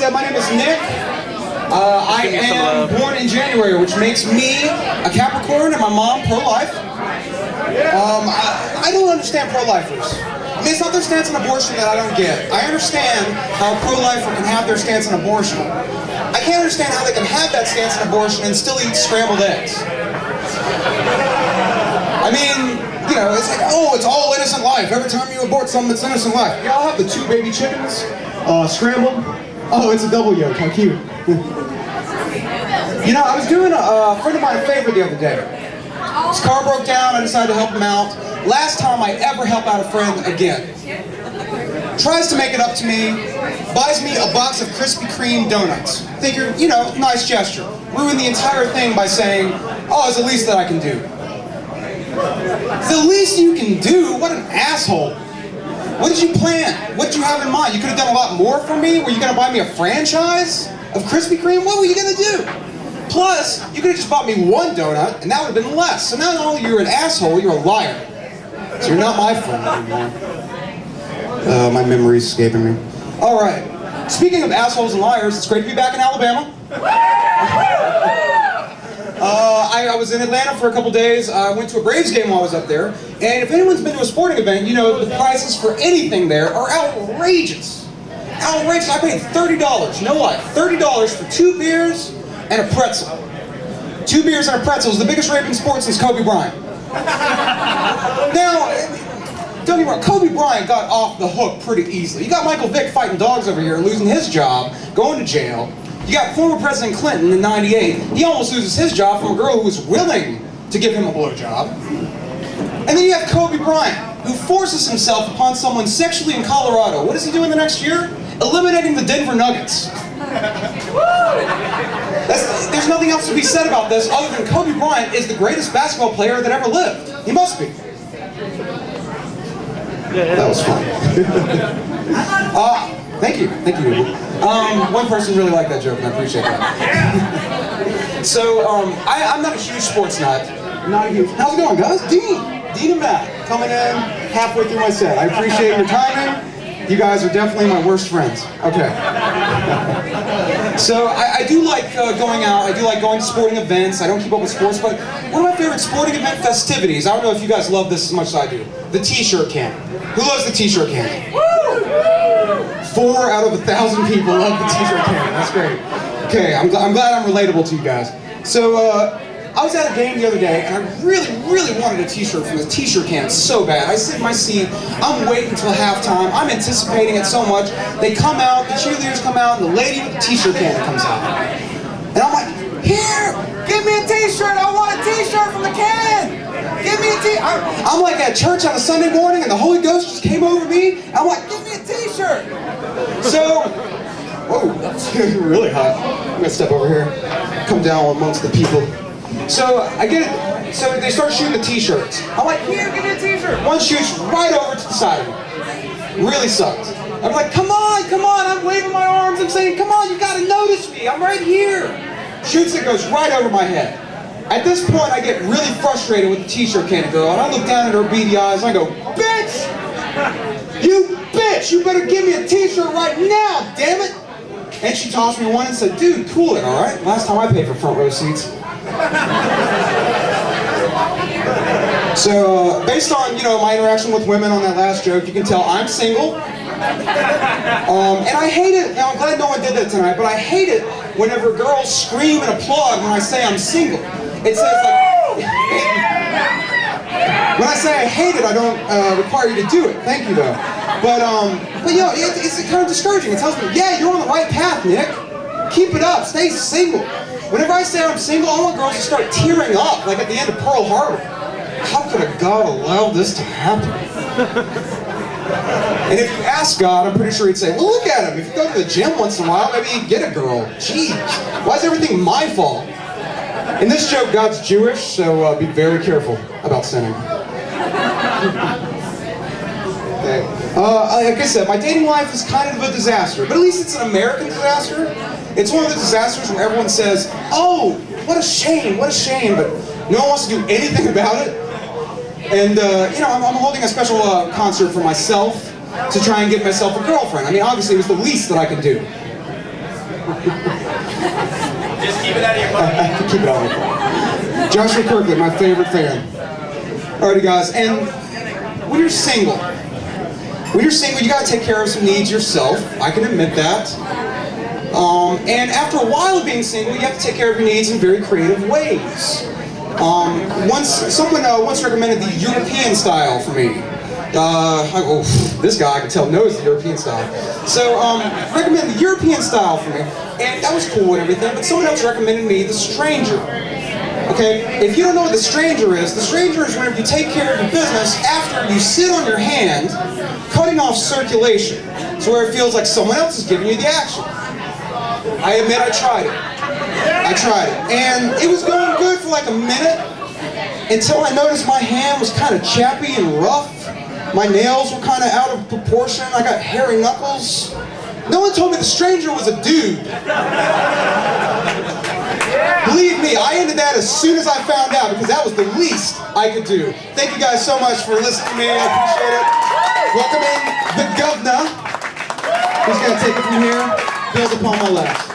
said, my name is Nick. I am born in January, which makes me a Capricorn and my mom pro-life. I don't understand pro-lifers. I mean, it's not their stance on abortion that I don't get. I understand how a pro-lifer can have their stance on abortion. I can't understand how they can have that stance on abortion and still eat scrambled eggs. I mean, you know, it's like, oh, it's all innocent life. Every time you abort something, it's innocent life. Y'all have the 2 baby chickens, scrambled. Oh, it's a double yolk. How cute. You know, I was doing a friend of mine a favor the other day. His car broke down. I decided to help him out. Last time I ever help out a friend again. Tries to make it up to me. Buys me a box of Krispy Kreme donuts. Figure, you know, nice gesture. Ruin the entire thing by saying, oh, it's the least that I can do. The least you can do? What an asshole. What did you plan? What did you have in mind? You could have done a lot more for me? Were you going to buy me a franchise of Krispy Kreme? What were you going to do? Plus, you could have just bought me 1 donut, and that would have been less. So not only you're an asshole, you're a liar. So you're not my friend anymore. My memory's escaping me. All right. Speaking of assholes and liars, it's great to be back in Alabama. I was in Atlanta for a couple days. I went to a Braves game while I was up there. And if anyone's been to a sporting event, you know the prices for anything there are outrageous. Outrageous. I paid $30, no lie, $30 for 2 beers and a pretzel. 2 beers and a pretzel is the biggest rape in sports since Kobe Bryant. Now, don't get me wrong, Kobe Bryant got off the hook pretty easily. You got Michael Vick fighting dogs over here, losing his job, going to jail. You got former President Clinton in '98. He almost loses his job from a girl who was willing to give him a blowjob. And then you have Kobe Bryant, who forces himself upon someone sexually in Colorado. What does he do in the next year? Eliminating the Denver Nuggets. There's nothing else to be said about this other than Kobe Bryant is the greatest basketball player that ever lived. He must be. That was fun. Thank you. One person really liked that joke, and I appreciate that. So, I'm not a huge sports nut. Not a huge. How's it going, guys? Dean and Matt coming in halfway through my set. I appreciate your timing. You guys are definitely my worst friends. Okay. So I do like going out. I do like going to sporting events. I don't keep up with sports, but one of my favorite sporting event festivities, I don't know if you guys love this as much as I do, the t-shirt can. Who loves the t-shirt can? 4 out of 1,000 people love the t-shirt can. That's great. Okay, I'm glad I'm relatable to you guys. So I was at a game the other day, and I really wanted a t-shirt from the t-shirt can so bad. I sit in my seat, I'm waiting until halftime, I'm anticipating it so much. They come out, the cheerleaders come out, and the lady with the t-shirt can comes out. And I'm like, here, give me a t-shirt, I want a t-shirt from the can! Give me a t-shirt! I'm like at church on a Sunday morning, and the Holy Ghost just came over me, and I'm like, give me a t-shirt! So, whoa, that's really hot. I'm gonna step over here, come down amongst the people. So I get it. So they start shooting the t-shirts. I'm like, here, give me a t-shirt. One shoots right over to the side of me. Really sucked. I'm like, come on. I'm waving my arms. I'm saying, come on, you gotta notice me. I'm right here. Shoots it, goes right over my head. At this point, I get really frustrated with the t-shirt can girl, and I look down at her beady eyes, and I go, bitch! You bitch! You better give me a t-shirt right now, damn it! And she tossed me one and said, dude, cool it, all right? Last time I paid for front row seats. So, based on, my interaction with women on that last joke, you can tell I'm single. And I hate it, now I'm glad no one did that tonight, but I hate it whenever girls scream and applaud when I say I'm single. It says like, when I say I hate it, I don't require you to do it. Thank you though. But it's kind of discouraging. It tells me, yeah, you're on the right path, Nick. Keep it up, stay single. Whenever I say I'm single, I want girls to start tearing up, like at the end of Pearl Harbor. How could a God allow this to happen? And if you ask God, I'm pretty sure he'd say, well, look at him. If you go to the gym once in a while, maybe he'd get a girl. Gee, why is everything my fault? In this joke, God's Jewish, so be very careful about sinning. Okay. Like I said, my dating life is kind of a disaster, but at least it's an American disaster. It's one of the disasters where everyone says, oh, what a shame, but no one wants to do anything about it. And, I'm holding a special concert for myself to try and get myself a girlfriend. I mean, obviously, it was the least that I could do. Just keep it out of your pocket. Keep it out of your pocket. Joshua Kirkland, my favorite fan. Alrighty, guys, and when you're single, you gotta take care of some needs yourself. I can admit that. And after a while of being single, you have to take care of your needs in very creative ways. Someone once recommended the European style for me. This guy I can tell knows the European style. So, recommended the European style for me, and that was cool and everything, but someone else recommended me the stranger. Okay, if you don't know what the stranger is whenever you take care of your business after you sit on your hand, cutting off circulation. So where it feels like someone else is giving you the action. I admit I tried it. And it was going good for like a minute until I noticed my hand was kind of chappy and rough. My nails were kind of out of proportion. I got hairy knuckles. No one told me the stranger was a dude. Believe me, I ended that as soon as I found out because that was the least I could do. Thank you guys so much for listening to me. I appreciate it. Welcoming the governor. Who's going to take it from here? Build upon my left.